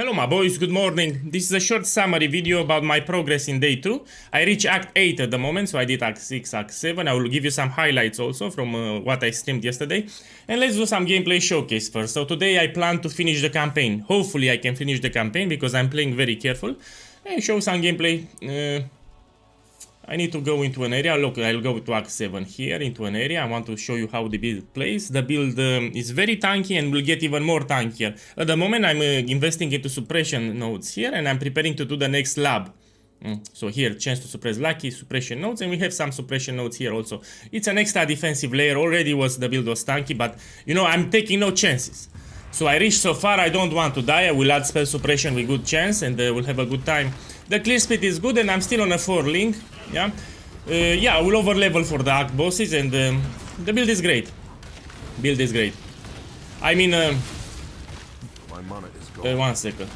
Hello my boys, good morning. This is a short summary video about my progress in day 2. I reached Act 8 at the moment, so I did Act 6, Act 7. I will give you some highlights also from what I streamed yesterday. And let's do some gameplay showcase first. So today I plan to finish the campaign. Hopefully I can finish the campaign because I'm playing very careful. And show some gameplay. I need to go into an area. Look, I'll go to Act 7 here into an area. I want to show you how the build plays. The build is very tanky and will get even more tankier. At the moment, I'm investing into suppression nodes here and I'm preparing to do the next lab. So here, chance to suppress lucky, suppression nodes, and we have some suppression nodes here also. It's an extra defensive layer. Already the build was tanky, but you know, I'm taking no chances. So I reached so far, I don't want to die. I will add spell suppression with good chance and we'll have a good time. The clear speed is good and I'm still on a 4 link. Yeah, I will overlevel for the act bosses and the build is great. Build is great. I mean, one second.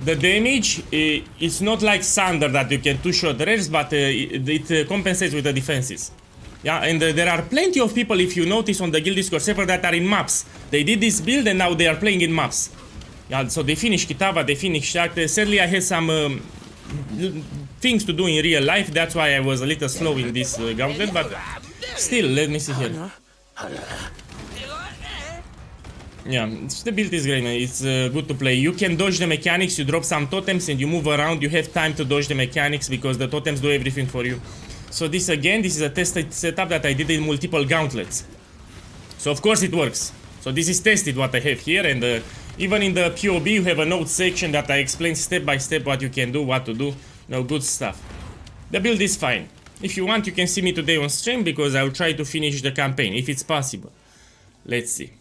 The damage is not like Thunder that you can two-shot rares, but it compensates with the defenses. Yeah, and there are plenty of people, if you notice on the Guild Discord server, that are in maps. They did this build and now they are playing in maps. Yeah, so they finished Kitava, they finished Act. Sadly, I had some things to do in real life, that's why I was a little slow in this gauntlet, but still, let me see here. Yeah, the build is great, man. It's good to play. You can dodge the mechanics, you drop some totems and you move around, you have time to dodge the mechanics because the totems do everything for you. So this again, this is a tested setup that I did in multiple gauntlets. So of course it works. So this is tested what I have here, and even in the POB you have a note section that I explain step by step what you can do, what to do. No, good stuff. The build is fine. If you want, you can see me today on stream because I will try to finish the campaign, if it's possible. Let's see.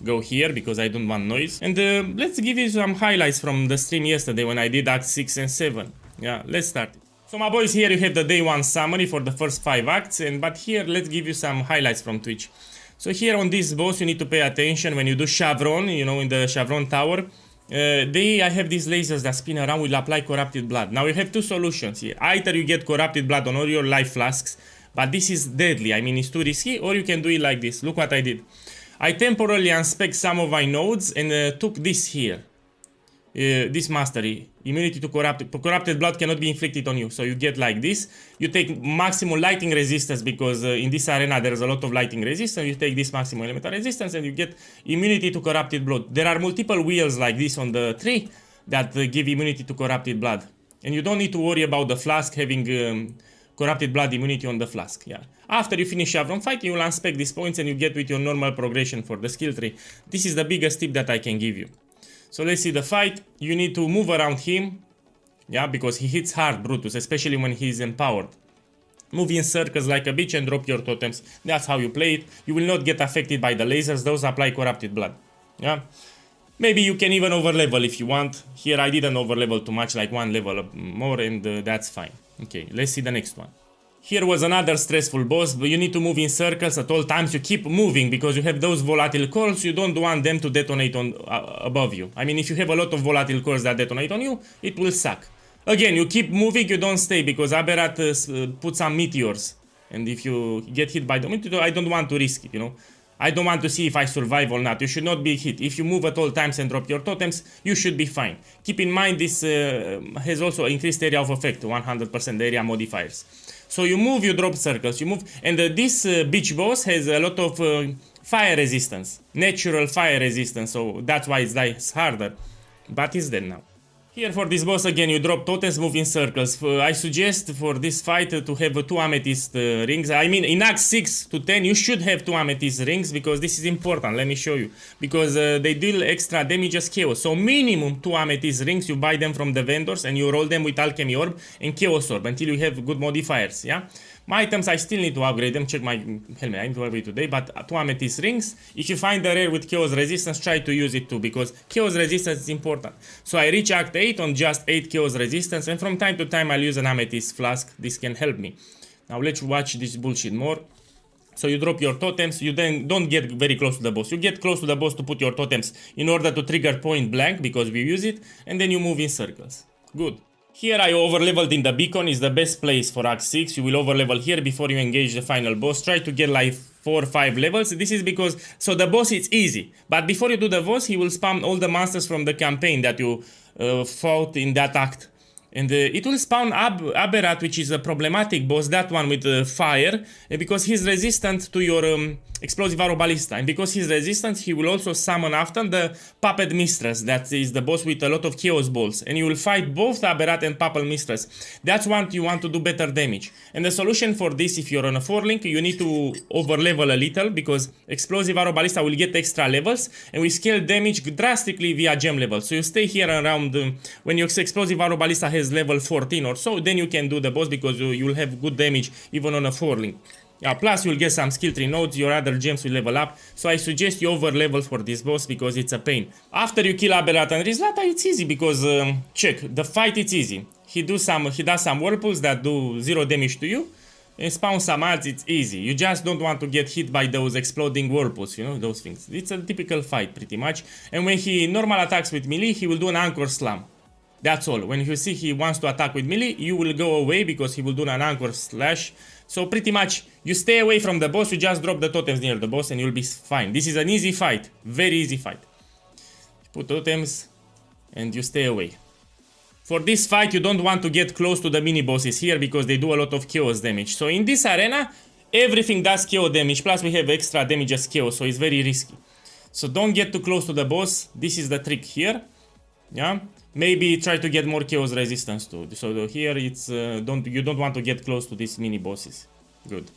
Go here because I don't want noise. And let's give you some highlights from the stream yesterday when I did Act 6 and 7. Yeah, let's start. So my boys, here you have the day 1 summary for the first 5 acts. But here, let's give you some highlights from Twitch. So here on this boss, you need to pay attention when you do Chevron, you know, in the Chevron tower. I have these lasers that spin around, will apply corrupted blood. Now you have 2 solutions here. Either you get corrupted blood on all your life flasks, but this is deadly, I mean it's too risky, or you can do it like this. Look what I did. I temporarily unspec some of my nodes and took this here. This mastery. Immunity to corrupted blood cannot be inflicted on you. So you get like this. You take maximum lighting resistance because in this arena there is a lot of lighting resistance. You take this maximum elemental resistance and you get immunity to corrupted blood. There are multiple wheels like this on the tree that give immunity to corrupted blood. And you don't need to worry about the flask having corrupted blood immunity on the flask. Yeah. After you finish Chevron fight, you will unspec these points and you get with your normal progression for the skill tree. This is the biggest tip that I can give you. So let's see the fight. You need to move around him, yeah, because he hits hard, Brutus, especially when he's empowered. Move in circles like a bitch and drop your totems. That's how you play it. You will not get affected by the lasers. Those apply corrupted blood. Yeah. Maybe you can even overlevel if you want. Here I didn't overlevel too much, like 1 level more, and that's fine. Okay, let's see the next one. Here was another stressful boss, but you need to move in circles at all times. You keep moving because you have those volatile cores. You don't want them to detonate on above you. I mean, if you have a lot of volatile cores that detonate on you, it will suck. Again, you keep moving, you don't stay because Aberrat put some meteors. And if you get hit by the meteor, I don't want to risk it, you know. I don't want to see if I survive or not. You should not be hit. If you move at all times and drop your totems, you should be fine. Keep in mind this has also increased area of effect, 100% area modifiers. So you move, you drop circles, you move. And this beach boss has a lot of fire resistance, natural fire resistance. So that's why it's harder. But it's dead now. Here for this boss again, you drop totems, move in circles. I suggest for this fight to have 2 amethyst rings. I mean, in Act 6 to 10, you should have 2 amethyst rings because this is important. Let me show you. Because they deal extra damage as chaos. So minimum 2 amethyst rings, you buy them from the vendors and you roll them with alchemy orb and chaos orb until you have good modifiers, yeah? My items, I still need to upgrade them. Check my helmet, I need to upgrade today, but 2 amethyst rings. If you find a rare with chaos resistance, try to use it too, because chaos resistance is important. So I reach Act 8 on just 8 chaos resistance, and from time to time I'll use an amethyst flask. This can help me. Now let's watch this bullshit more. So you drop your totems, you then don't get very close to the boss. You get close to the boss to put your totems in order to trigger point blank, because we use it, and then you move in circles. Good. Here I overleveled in the beacon, is the best place for Act 6. You will overlevel here before you engage the final boss. Try to get like 4 or 5 levels. This is because, so the boss it's easy. But before you do the boss, he will spam all the monsters from the campaign that you fought in that act. And it will spawn Aberrat, which is a problematic boss, that one with fire, because he's resistant to your explosive arrow ballista. And because he's resistant, he will also summon after the Puppet Mistress, that is the boss with a lot of chaos balls. And you will fight both Aberrat and Puppet Mistress. That's what you want to do better damage. And the solution for this, if you're on a 4 link, you need to overlevel a little, because explosive arrow ballista will get extra levels, and we scale damage drastically via gem level. So you stay here around, when your explosive arrow ballista has level 14 or so, then you can do the boss, because you'll have good damage even on a 4 link. Yeah, plus you'll get some skill tree nodes, your other gems will level up, so I suggest you over level for this boss because it's a pain. After you kill Aberrat and Rizlata, it's easy because, check, the fight it's easy. He does some whirlpools that do 0 damage to you, and spawn some ads, it's easy. You just don't want to get hit by those exploding whirlpools, you know, those things. It's a typical fight pretty much, and when he normal attacks with melee, he will do an anchor slam. That's all. When you see he wants to attack with melee, you will go away because he will do an anchor slash. So pretty much, you stay away from the boss, you just drop the totems near the boss and you'll be fine. This is an easy fight. Very easy fight. You put totems and you stay away. For this fight, you don't want to get close to the mini-bosses here because they do a lot of chaos damage. So in this arena, everything does chaos damage. Plus we have extra damage as chaos, so it's very risky. So don't get too close to the boss. This is the trick here. Yeah. Maybe try to get more chaos resistance too. So here it's you don't want to get close to these mini bosses. Good.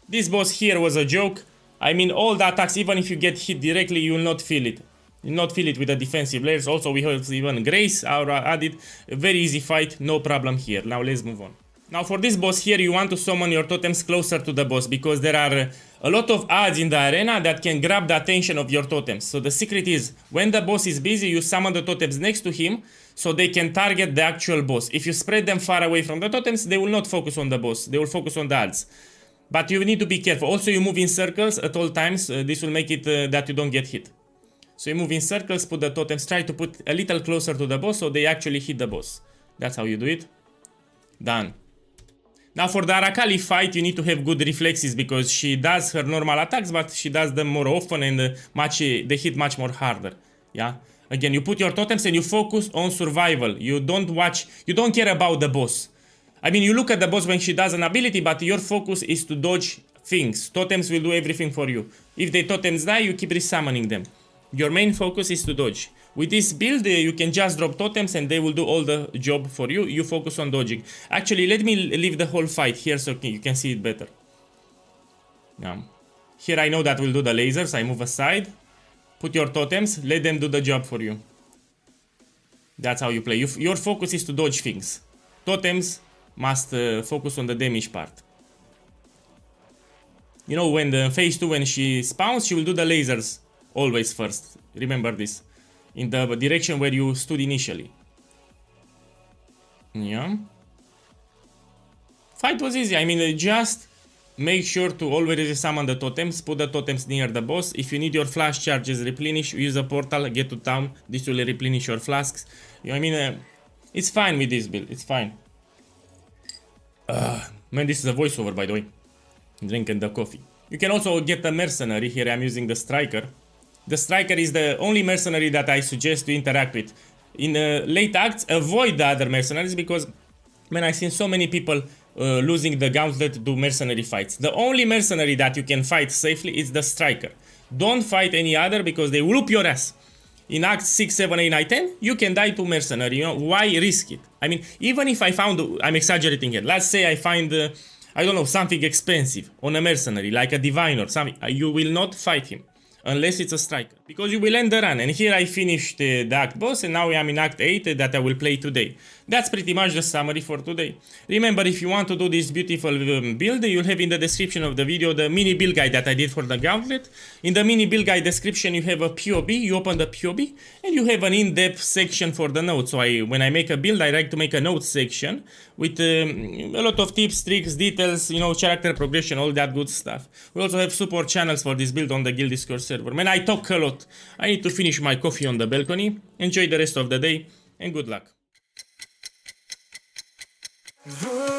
This boss here was a joke. I mean, all the attacks, even if you get hit directly, you will not feel it. You will not feel it with the defensive layers. Also, we have even Grace added. A very easy fight, no problem here. Now let's move on. Now for this boss here, you want to summon your totems closer to the boss because there are a lot of ads in the arena that can grab the attention of your totems. So the secret is, when the boss is busy, you summon the totems next to him so they can target the actual boss. If you spread them far away from the totems, they will not focus on the boss. They will focus on the ads. But you need to be careful. Also, you move in circles at all times. This will make it that you don't get hit. So you move in circles, put the totems, try to put a little closer to the boss so they actually hit the boss. That's how you do it. Done. Now for the Arakali fight, you need to have good reflexes because she does her normal attacks, but she does them more often and they hit much more harder. Yeah. Again, you put your totems and you focus on survival. You don't care about the boss. I mean, you look at the boss when she does an ability, but your focus is to dodge things. Totems will do everything for you. If the totems die, you keep resummoning them. Your main focus is to dodge. With this build, you can just drop totems and they will do all the job for you. You focus on dodging. Actually, let me leave the whole fight here so you can see it better. Now, here I know that will do the lasers. I move aside. Put your totems. Let them do the job for you. That's how you play. Your focus is to dodge things. Totems must focus on the damage part. You know, when the phase 2, when she spawns, she will do the lasers always first. Remember this. In the direction where you stood initially. Yeah. Fight was easy. I mean, just make sure to always summon the totems. Put the totems near the boss. If you need your flash charges replenish, use a portal, get to town. This will replenish your flasks. I mean, it's fine with this build. It's fine. Man, this is a voiceover, by the way. Drinking the coffee. You can also get a mercenary. Here I'm using the striker. The striker is the only mercenary that I suggest to interact with. In late acts, avoid the other mercenaries because, man, I've seen so many people losing the gauntlet to do mercenary fights. The only mercenary that you can fight safely is the striker. Don't fight any other because they whoop your ass. In acts 6, 7, 8, 9, 10, you can die to mercenary. You know, why risk it? I mean, even if I found, I'm exaggerating here. Let's say I find, I don't know, something expensive on a mercenary, like a divine or something. You will not fight him. Unless it's a striker, because you will end the run. And here I finished the act boss and now I am in act 8 that I will play today. That's pretty much the summary for today. Remember, if you want to do this beautiful build, you'll have in the description of the video the mini build guide that I did for the gauntlet. In the mini build guide description you have a POB, you open the POB and you have an in-depth section for the notes. So when I make a build, I like to make a notes section with a lot of tips, tricks, details, you know, character progression, all that good stuff. We also have support channels for this build on the Guild Discord server. Man, I talk a lot. I need to finish my coffee on the balcony. Enjoy the rest of the day and good luck. Ooh.